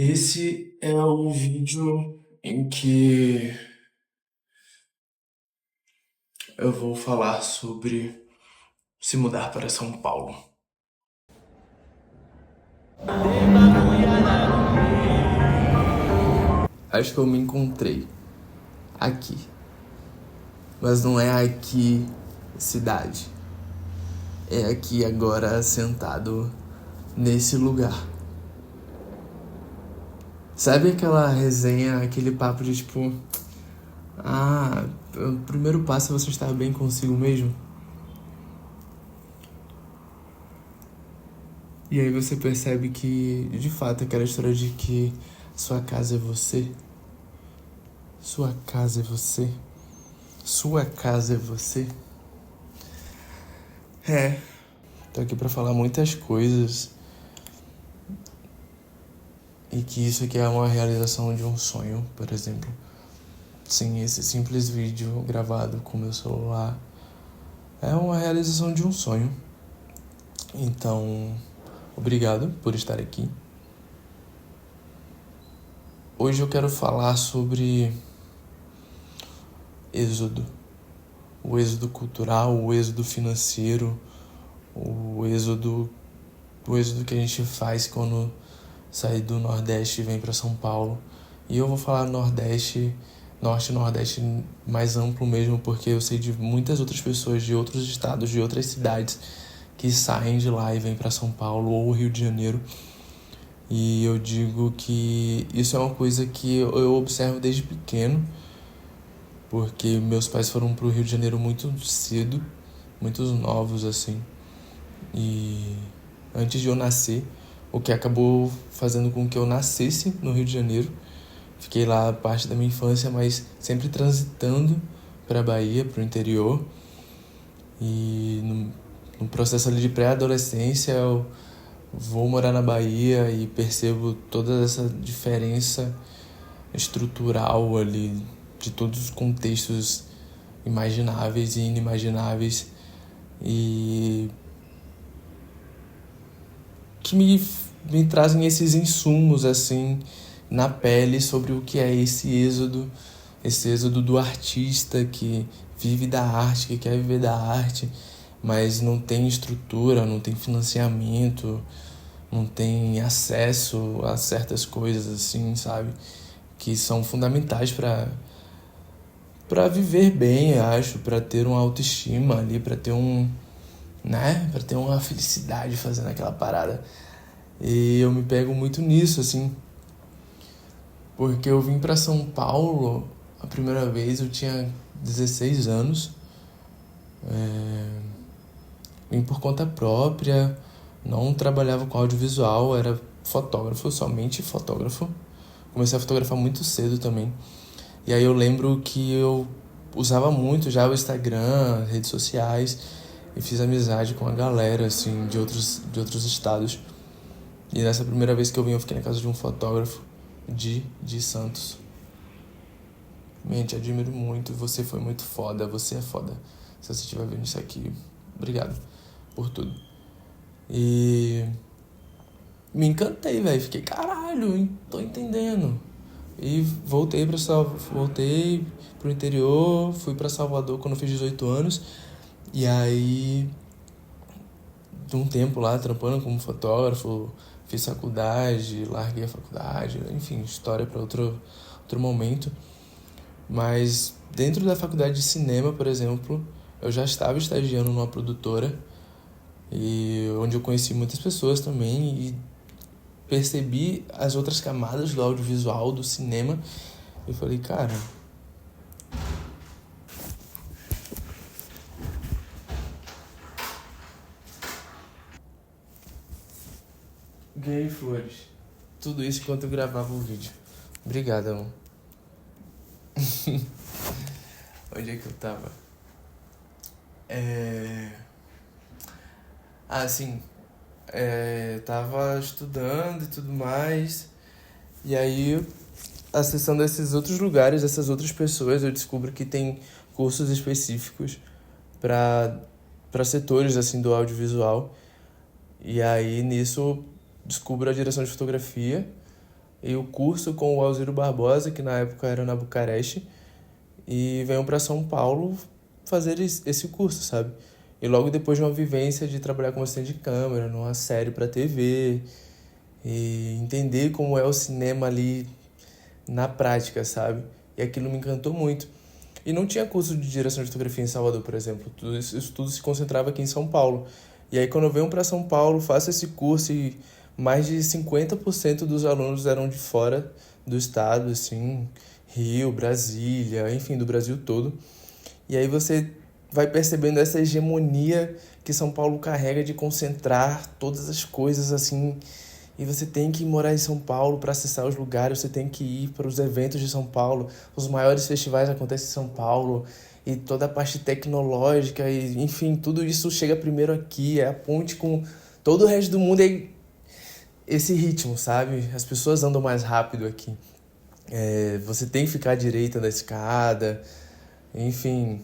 Esse é o vídeo em que eu vou falar sobre se mudar para São Paulo. Acho que eu me encontrei aqui, mas não é aqui cidade, é aqui agora sentado nesse lugar. Sabe aquela resenha, aquele papo de tipo, o primeiro passo é você estar bem consigo mesmo? E aí você percebe que, de fato, aquela história de que sua casa é você, sua casa é você, sua casa é você. Tô aqui pra falar muitas coisas e que isso aqui é uma realização de um sonho, por exemplo. Sim, esse simples vídeo gravado com meu celular é uma realização de um sonho. Então, obrigado por estar aqui. Hoje eu quero falar sobre êxodo. O êxodo cultural, o êxodo financeiro, o êxodo que a gente faz quando sai do Nordeste e vem para São Paulo. E eu vou falar Nordeste, Norte e Nordeste mais amplo mesmo, porque eu sei de muitas outras pessoas de outros estados, de outras cidades que saem de lá e vêm para São Paulo ou Rio de Janeiro. E eu digo que isso é uma coisa que eu observo desde pequeno, porque meus pais foram pro Rio de Janeiro muito cedo, muito novos assim. E antes de eu nascer, o que acabou fazendo com que eu nascesse no Rio de Janeiro. Fiquei lá parte da minha infância, mas sempre transitando para a Bahia, para o interior. E no processo ali de pré-adolescência, eu vou morar na Bahia e percebo toda essa diferença estrutural ali de todos os contextos imagináveis e inimagináveis, e que me trazem esses insumos assim na pele sobre o que é esse êxodo do artista que vive da arte, que quer viver da arte, mas não tem estrutura, não tem financiamento, não tem acesso a certas coisas assim, sabe? Que são fundamentais para viver bem, eu acho, para ter uma autoestima ali, para ter para ter uma felicidade fazendo aquela parada. E eu me pego muito nisso, assim, porque eu vim para São Paulo a primeira vez, eu tinha 16 anos, vim por conta própria, não trabalhava com audiovisual, era fotógrafo, somente fotógrafo. Comecei a fotografar muito cedo também. E aí eu lembro que eu usava muito já o Instagram, redes sociais, e fiz amizade com a galera, assim, de outros estados. E nessa primeira vez que eu vim, eu fiquei na casa de um fotógrafo de Santos. Man, te admiro muito, você foi muito foda, você é foda. Se você estiver vendo isso aqui, obrigado por tudo. E me encantei, velho, fiquei, caralho, tô entendendo. E voltei pro interior, fui pra Salvador quando eu fiz 18 anos. E aí, de um tempo lá, trampando como fotógrafo, fiz faculdade, larguei a faculdade, enfim, história para outro momento. Mas dentro da faculdade de cinema, por exemplo, eu já estava estagiando numa produtora, e onde eu conheci muitas pessoas também e percebi as outras camadas do audiovisual, do cinema. E falei, cara, ganhei flores. Tudo isso enquanto eu gravava o vídeo. Obrigado, amor. Onde é que eu tava? Sim. Tava estudando e tudo mais. E aí, acessando esses outros lugares, essas outras pessoas, eu descubro que tem cursos específicos para setores assim do audiovisual. E aí, nisso, descubro a direção de fotografia. e o curso com o Alziro Barbosa, que na época era na Bucareste, e venho para São Paulo fazer esse curso, sabe? E logo depois de uma vivência de trabalhar como assistente de câmera, numa série para TV, e entender como é o cinema ali na prática, sabe? E aquilo me encantou muito. E não tinha curso de direção de fotografia em Salvador, por exemplo. Isso tudo se concentrava aqui em São Paulo. E aí quando eu venho para São Paulo, faço esse curso e mais de 50% dos alunos eram de fora do estado, assim, Rio, Brasília, enfim, do Brasil todo. E aí você vai percebendo essa hegemonia que São Paulo carrega de concentrar todas as coisas, assim, e você tem que morar em São Paulo para acessar os lugares, você tem que ir para os eventos de São Paulo, os maiores festivais acontecem em São Paulo, e toda a parte tecnológica, e enfim, tudo isso chega primeiro aqui, é a ponte com todo o resto do mundo, é esse ritmo, sabe? As pessoas andam mais rápido aqui. Você tem que ficar à direita da escada, enfim,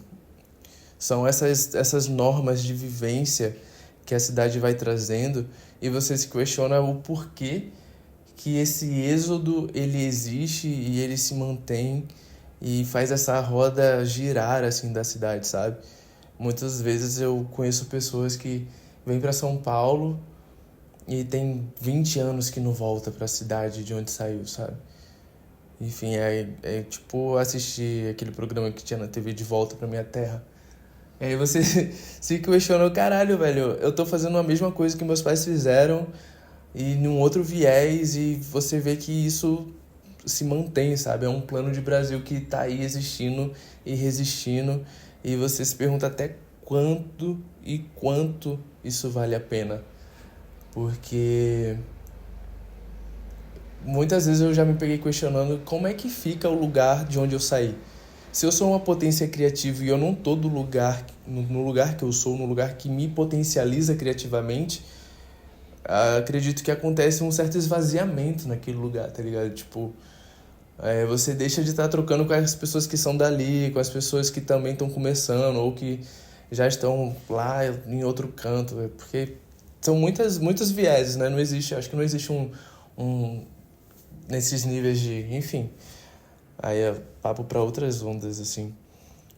são essas normas de vivência que a cidade vai trazendo e você se questiona o porquê que esse êxodo ele existe e ele se mantém e faz essa roda girar assim da cidade, sabe? Muitas vezes eu conheço pessoas que vêm para São Paulo e tem 20 anos que não volta para a cidade de onde saiu, sabe? Enfim, é tipo assistir aquele programa que tinha na TV De Volta Pra Minha Terra. E aí você se questiona, caralho, velho, eu tô fazendo a mesma coisa que meus pais fizeram e num outro viés e você vê que isso se mantém, sabe? É um plano de Brasil que tá aí existindo e resistindo e você se pergunta até quanto isso vale a pena. Porque muitas vezes eu já me peguei questionando como é que fica o lugar de onde eu saí. Se eu sou uma potência criativa e eu não tô no lugar que eu sou, no lugar que me potencializa criativamente, acredito que acontece um certo esvaziamento naquele lugar, tá ligado? Tipo, você deixa de estar trocando com as pessoas que são dali, com as pessoas que também estão começando ou que já estão lá em outro canto, porque são muitas vieses, né? Não existe, acho que não existe um nesses níveis de, enfim, aí é papo para outras ondas, assim.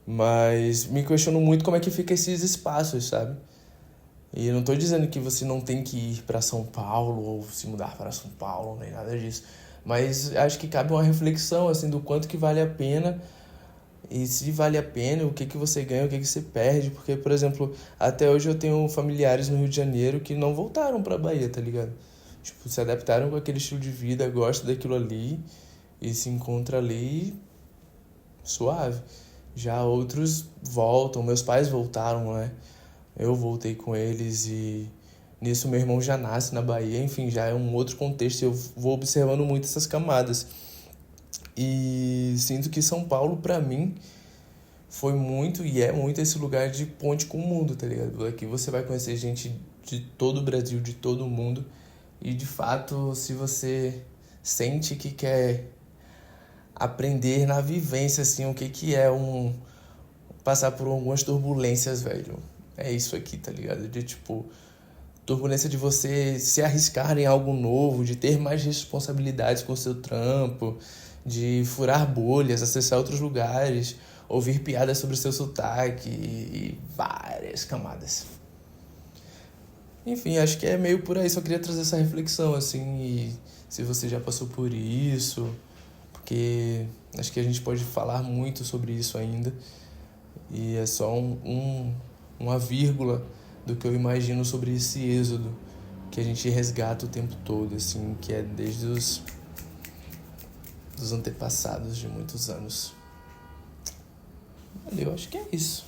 Mas me questiono muito como é que fica esses espaços, sabe? E eu não tô dizendo que você não tem que ir para São Paulo ou se mudar para São Paulo, nem nada disso. Mas acho que cabe uma reflexão, assim, do quanto que vale a pena e se vale a pena, o que que você ganha, o que que você perde. Porque, por exemplo, até hoje eu tenho familiares no Rio de Janeiro que não voltaram pra Bahia, tá ligado? Tipo, se adaptaram com aquele estilo de vida, gostam daquilo ali e se encontra ali suave. Já outros voltam, meus pais voltaram, né? Eu voltei com eles e nisso meu irmão já nasce na Bahia, enfim, já é um outro contexto. Eu vou observando muito essas camadas. E sinto que São Paulo, pra mim, foi muito e é muito esse lugar de ponte com o mundo, tá ligado? Aqui você vai conhecer gente de todo o Brasil, de todo o mundo. E de fato, se você sente que quer aprender na vivência, assim, o que que é passar por algumas turbulências, velho. É isso aqui, tá ligado? De tipo, turbulência de você se arriscar em algo novo, de ter mais responsabilidades com o seu trampo, de furar bolhas, acessar outros lugares, ouvir piadas sobre o seu sotaque e várias camadas. Enfim, acho que é meio por aí, só queria trazer essa reflexão, assim, e se você já passou por isso, porque acho que a gente pode falar muito sobre isso ainda, e é só uma vírgula do que eu imagino sobre esse êxodo que a gente resgata o tempo todo, assim, que é desde dos antepassados de muitos anos. Valeu, acho que é isso.